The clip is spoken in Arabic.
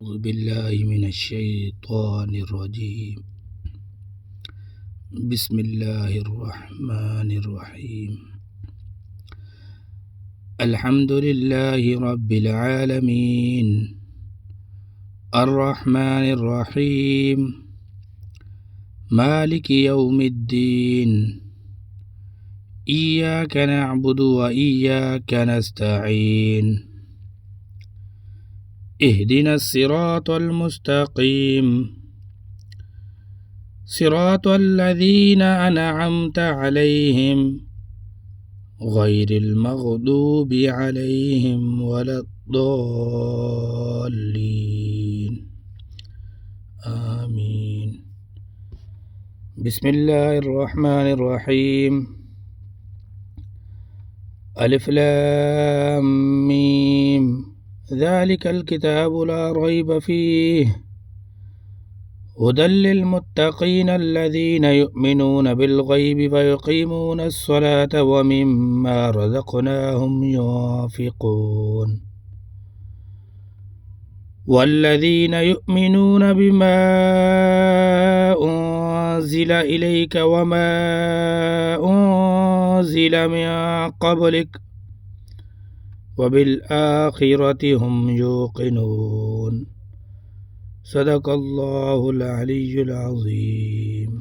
أعوذ بالله من الشيطان الرجيم. بسم الله الرحمن الرحيم. الحمد لله رب العالمين الرحمن الرحيم مالك يوم الدين إياك نعبد وإياك نستعين اهدنا الصراط المستقيم صراط الذين أنعمت عليهم غير المغضوب عليهم ولا الضالين آمين. بسم الله الرحمن الرحيم. ألف لام ميم ذلك الكتاب لا ريب فيه هدى للمتقين الذين يؤمنون بالغيب ويقيمون الصلاة ومما رزقناهم ينفقون والذين يؤمنون بما أنزل إليك وما أنزل من قبلك وبالآخرة هم يوقنون. صدق الله العلي العظيم.